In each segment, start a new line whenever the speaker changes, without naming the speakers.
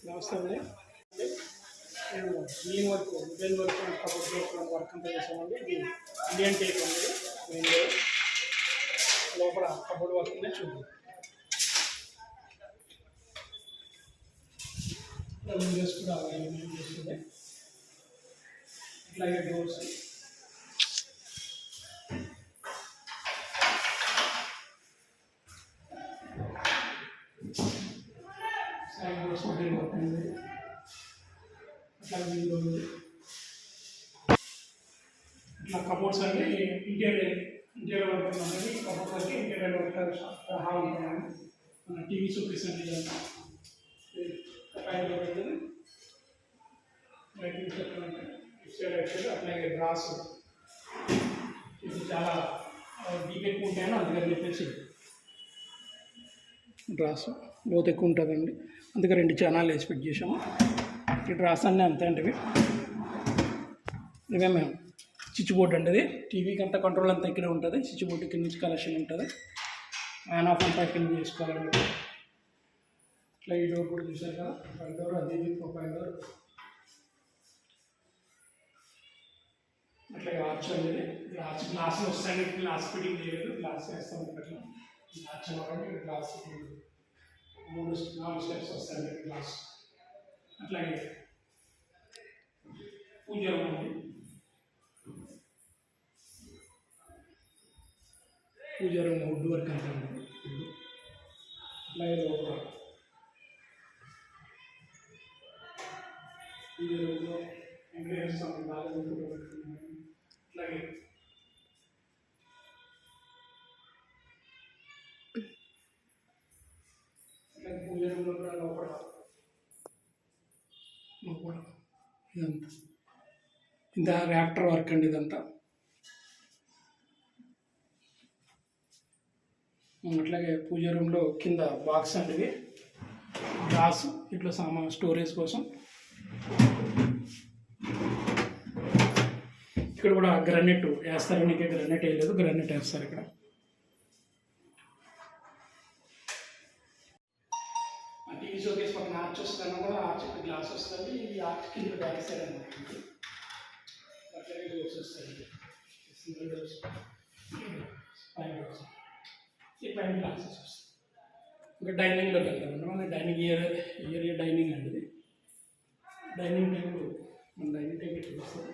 నమస్తే అండి. నేను building work mobile work cupboard చేసుకోవడానికి వర్క్ అంతా చేసామండి. ఇది ఇండియన్ టేక్ అనేది మెయిన్ లోపల కబోర్డ్ వర్క్ ఉంది చూద్దాం. విండోస్ కూడా అలైన్మెంట్ చేస్తుంది. ఇట్లాగే doors side doors mobile work ఉంది. అట్లాగే విండో ఇట్లా కబోర్డ్స్ అంటే ఇంటీరియర్ వర్క్ ఉంటుంది. కబోర్డ్స్ అంటే ఇంటీరియర్ వర్క్ హాల్ ఉంటుంది. మన టీవీ చూపిస్తుంది లైటింగ్ సెక్షన్ ఉంటాయి. ఇటు అట్లాగే డ్రాస్ ఇది చాలా డీప్ ఎక్కువ ఉంటాయని అందుకని చెప్పేసి డ్రాస్ లోతు ఎక్కువ ఉంటుందండి. అందుకే 2 ఛానల్ ఎక్స్పెక్ట్ చేసాము. ఈ డ్రాస్ అన్నీ అంతే అండి. ఇవే మేము స్విచ్ బోర్డ్ అండి. అది టీవీకి అంతా కంట్రోల్ అంతా ఇక్కడే ఉంటుంది. స్విచ్ బోర్డు కింద నుంచి కనెక్షన్ ఉంటుంది. ఆన్ ఆఫ్ అంతా కింద చేసుకోవాలండి. ఇట్లా ఈ డోర్ కూడా చూసారు కదా, ప్రొఫైల్ డోర్. అది ప్రొఫైల్ డోర్. అట్లాగే ఆర్చ్ అనేది గ్లాస్ వస్తాయి. గ్లాస్ ఫిట్టింగ్ చేయలేదు, గ్లాస్ వేస్తాం. అట్లా ఆర్చ్ అవ్వాలంటే గ్లాస్ 3-4 స్టెప్స్ వస్తాయండి గ్లాస్. అట్లాగే పూజ ఉంది. పూజ రూమ్ వుడ్ వర్క్ అంతా ఉంది. అట్లాగే లోపల పూజ రూమ్లో వెంకటేశ్వర స్వామి బాగా పెట్టుకున్నాము. అట్లాగే పూజ రూమ్లో కూడా లోపల ఇదంతా ఇంత ర్యాప్టర్ వర్క్ అండి. ఇదంతా అట్లాగే పూజ రూమ్లో కింద బాక్స్ అండి. ఇది గ్లాస్ ఇట్లా సామాన్ స్టోరేజ్ కోసం. ఇక్కడ కూడా గ్రానైట్ వేస్తారు. నీకే గ్రానైట్ వేయలేదు, గ్రానైట్ వేస్తారు ఇక్కడ. టీవీ షోకేస్ పక్కన ఆర్చ్ వస్తుంది కదా, ఆర్చ్ గ్లాస్ వస్తుంది. ఈ ఆర్చ్ కింద బ్యాక్ సైడ్ అన్నమాట. అట్లాగే డోర్స్ వస్తాయి. సింగిల్ డోర్స్, పైన డోర్స్, ఈ పైన గ్లాసెస్ వస్తాయి. ఇంకా డైనింగ్లోకి వెళ్తామండి. మన డైనింగ్ ఏరియా డైనింగ్ అండి. ఇది డైనింగ్ టేబుల్. మన డైనింగ్ టేబుల్ చూస్తాం.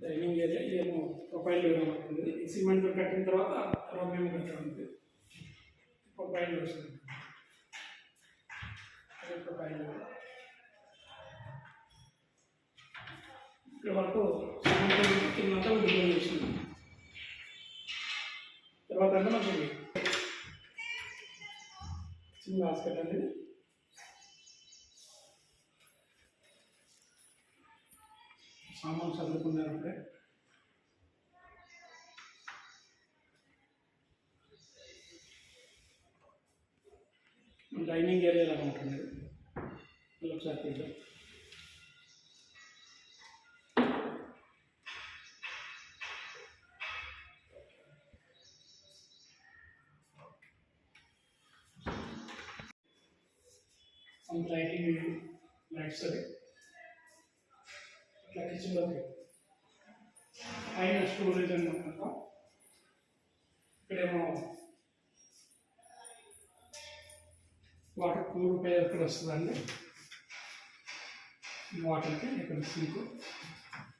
డైనింగ్ ఏరియా ఏమో ప్రొఫైల్ డోర్ ఉంటుంది. ఈ సిమెంట్ కట్టిన తర్వాత రోమియం కట్టడం ఉంటుంది. ప్రొఫైల్ డోర్స్ ఉంటుంది. ప్రొఫైల్ డోర్ ఇక్కడ వరకు కిందంతా డిజైన్ చేసింది. తర్వాత అంటే మనకి చిన్న బాస్కెట్ అనేది సామాన్ చదువుకున్నారంటే డైనింగ్ ఏరియా లాగా ఉంటుంది. ఒకసారి చూద్దాం. లైటింగ్ లైట్స్ అది ఇట్లా కిచెన్లోకి పైన స్టోరేజ్ అనమాట. ఇక్కడేమో వాటర్ ప్యూరిఫై ఇక్కడ వస్తుందండి. వాటర్కి ఇక్కడ సింక్.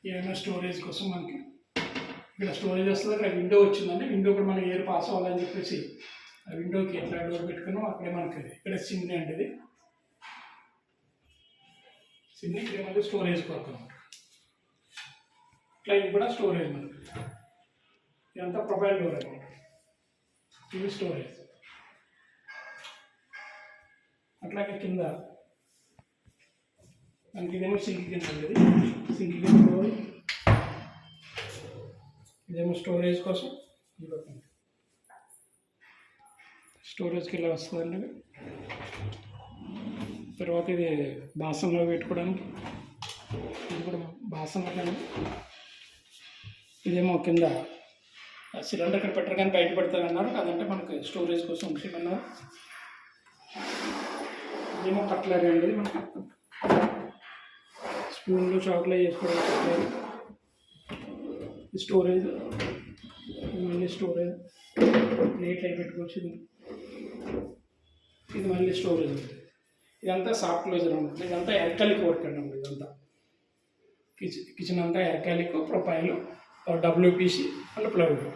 ఏమైనా స్టోరేజ్ కోసం మనకి ఇక్కడ స్టోరేజ్ వస్తుంది. అక్కడ విండో వచ్చిందండి. విండో కూడా మనకి ఎయిర్ పాస్ అవ్వాలని చెప్పేసి ఆ విండోకి ఎట్లా డోర్ పెట్టుకున్నాం అక్కడే మనకి ఇక్కడ సిమ్ని అండి. ఇది సిమ్ని ఇక్కడ మనకి స్టోరేజ్ కొరకు అనమాట. ఇట్లా ఇది కూడా స్టోరేజ్ మనకి. ఇదంతా ప్రొఫైల్ డోర్ అనమాట. ఇది స్టోరేజ్. అట్లాగే కింద మనకి ఇదేమో సింక్ కింద ఉండేది. సింక్ కింద డోర్. ఇదేమో స్టోరేజ్ కోసం. స్టోరేజ్కి ఇలా వస్తుందండి. తర్వాత ఇది బాసనలో పెట్టుకోవడానికి. ఇది కూడా బాసనలు. ఇదేమో కింద సిలిండర్ ఇక్కడ పెట్టరు కానీ బయట పెడతారన్నారు. అదంటే మనకి స్టోరేజ్ కోసం ఉంటుందన్నారు. ఇదేమో కట్లరీ అండి. మనకి స్పూన్లో చాక్లెట్ చేసుకోవడం, స్టోరేజ్, మళ్ళీ స్టోరేజ్ ప్లేట్ అయి పెట్టుకోవచ్చు. ఇది మళ్ళీ స్టోరేజ్ ఉంటుంది. ఇదంతా సాఫ్ట్ క్లోజర్ ఉంటుంది. ఇదంతా ఎర్కాలిక్ వర్క్ అండి. ఇదంతా కిచెన్ అంతా ఎర్కాలిక్, ప్రొపైల్, డబ్ల్యూపీసీ అండ్ ప్లైవుడ్.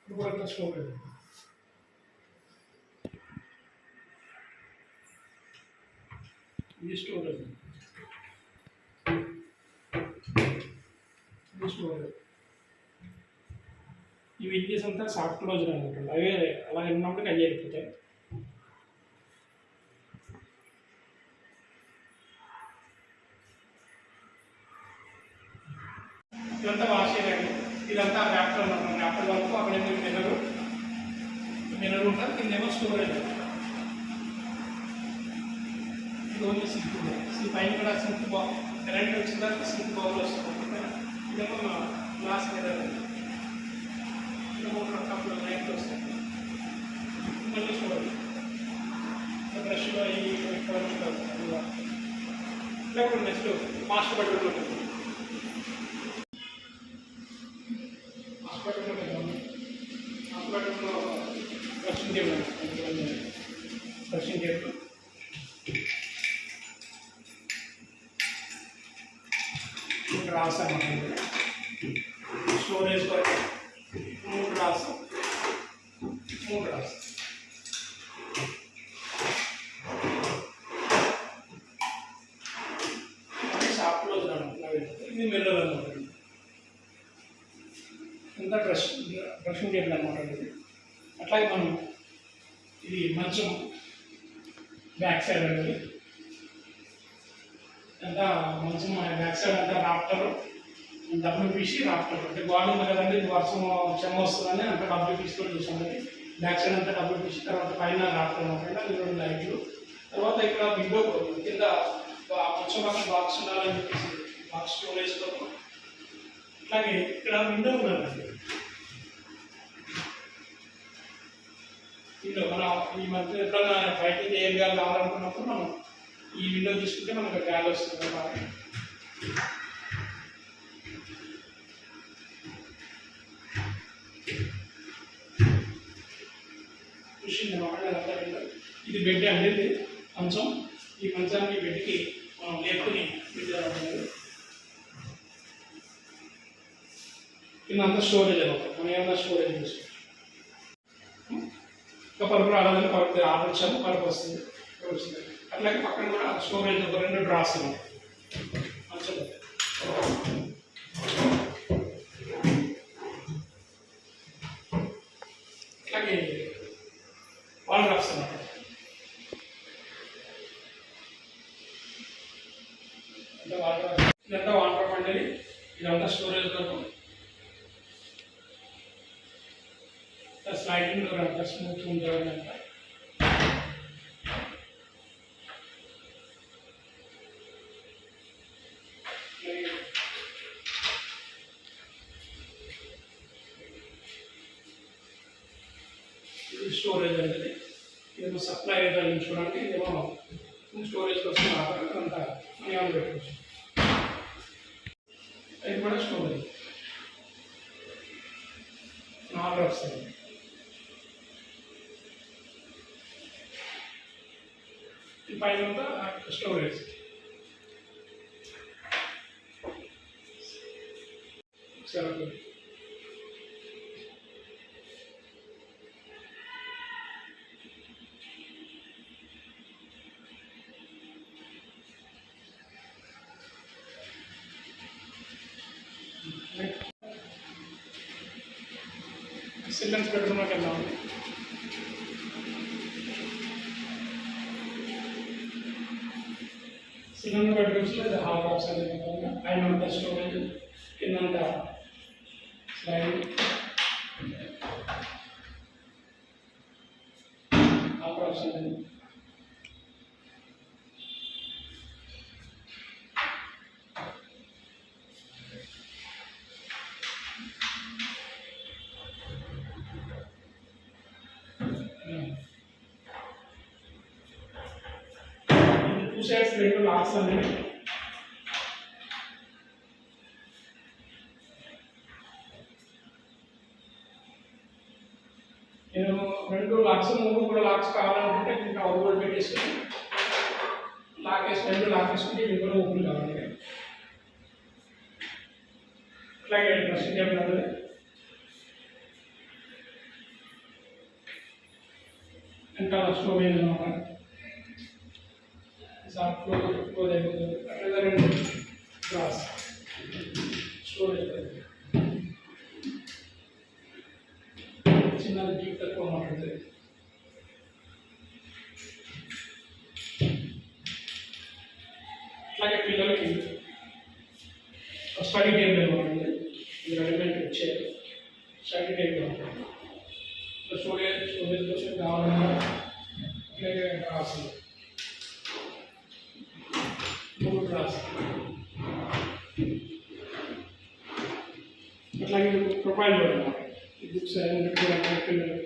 ఇప్పుడు అంతా స్టోరేజ్. ఇది స్టోరేజ్. ఇది స్టోరేజ్. ఈ విండీస్ అంతా సాఫ్ట్ క్లోజర్ అనుకుంటుంది. అవే అలా ఉన్నప్పటికీ అయ్యి వెళ్ళిపోతాయి. ఇదంతా వాష్ చేయాలండి. ఇదంతా ర్యాప్టర్ ఉంటుంది. ర్యాప్టర్ వరకు అక్కడేమో మినరు ఉంటుంది, కిందేమో స్టోరేజ్. ఇది ఓన్లీ సింక్. ఈ పైన కూడా సింక్ కరెంట్ వచ్చిన తర్వాత సింక్ బౌల్ వస్తుంది. ఇదేమో గ్లాస్ మిర్రర్. ఇదేమో కప్పులు లైట్ వస్తాయి. మళ్ళీ స్టోరేజ్. బ్రష్లో ఈ లేకపోతే నెక్స్ట్ మాస్టర్ బెడ్రూమ్ ఉంటుంది. బ్రషింగ్ టేబుల్, డ్రాస్ అన్నమాట. స్టోరేజ్ కొరకు 3 డ్రాస్. షాప్లో ఇది మిర్రర్ అనమాట. ఇంత బ్రషింగ్ టేబుల్ అనమాట. ఇది అట్లాగే మనం ఇది మంచం బ్యాక్ సైడ్ అనేది అంతా మంచం బ్యాక్ సైడ్ అంతా రాఫ్టర్, డబ్ల్యూపీసీ రాఫ్టర్. అంటే గోడ ఉంది కదండి, ఇది వర్షం చెమ్మ వస్తుందని అంతా డబ్ల్యూపీసీ కూడా చూసాం. బ్యాక్ సైడ్ అంతా డబ్ల్యూపీసీ. తర్వాత పైన రాఫ్టర్ అనమాట. 2 లైట్లు. తర్వాత ఇక్కడ విండో కింద మంచం పక్కన బాక్స్ ఉండాలని చెప్పేసి బాక్స్ స్టోరేజ్ కొరకు. అట్లాగే ఇక్కడ విండో ఉన్నదండి. విండో మనం ఈ మధ్య ఎప్పుడైనా బయటికి ఏం గాలి కావాలనుకున్నప్పుడు మనం ఈ విండో తీసుకుంటే మనకు గాలి వస్తుంది బాగా. చూసింది అనమాట. ఇది బెడ్ అండి. ఇది మంచం. ఈ మంచానికి బెడ్కి మనం లేపుని పెట్టాలి. కింద అంతా స్టోరేజ్ అనమాట. మనం ఏమన్నా స్టోరేజ్ చేసుకోవచ్చు. ఇంకా పరుపు రావాలని పరుపు ఆర్డర్ ఇచ్చాము, పరుపు వస్తుంది. అట్లాగే పక్కన కూడా స్టోరేజ్ ఒక 2 డ్రాస్ ఉన్నాయి. మంచం అట్లాగే వాల్ డ్రాప్స్ అన్నమాట. ఇదంతా వాల్ డ్రాప్ అంటే ఇదంతా స్టోరేజ్ కొరకు. స్లైడింగ్ డోర్ అంతా స్మూత్ ఉంటుంది అంట. ఇది స్టోరేజ్ అనేది. ఇదేమో సప్లై తగ్గించుకోవడానికి, ఇదేమో స్టోరేజ్ కోసం అంతా మనం పెట్టుకోవచ్చు. ఇది కూడా స్టోరేజ్ 4 వస్తుంది. ఈ పైన స్టోరేజ్. సరే చిల్డ్రన్స్ బెడ్రూమ్లోకి వెళ్దామండి. చిల్డ్రన్ బెడ్రూమ్స్లో ఇది హాల్ ఆప్షన్ పైన అంతా స్టోరేజ్, కిందంతా slide, hall option. Two sides రెండు లాక్స్ అనేవి నేను రెండు లాక్స్ మూడు కూడా లాక్స్ కావాలనుకుంటే ఇంకా అవుట్ కూడా పెట్టేసుకుని లాక్ వేసి రెండు లాక్ వేసుకుంటే ఇవి కూడా ఓపెన్ కావాలి. అట్లాగే డ్రెస్సింగ్ టేబుల్ అనేది ఇంకా స్టోవ్ అన్నమాట. క్లోజ్ అయిపోతుంది. అట్లా రెండు గ్లాస్ స్టోర్ అయిపోతుంది. చిన్నది డీప్ తక్కువ మాట్లాడుతుంది. అట్లాగే పిల్లలకి స్టడీ టేబుల్ ఇవ్వాలి. ఇది రెడీమేడ్ వచ్చేది స్టడీ టేబుల్ స్టోరేజ్ కోసం కావాలన్నా అట్లాగే రాసింది మూడు రాసి అట్లాగే ప్రొఫైల్ ఈ బుక్స్ పిల్లలు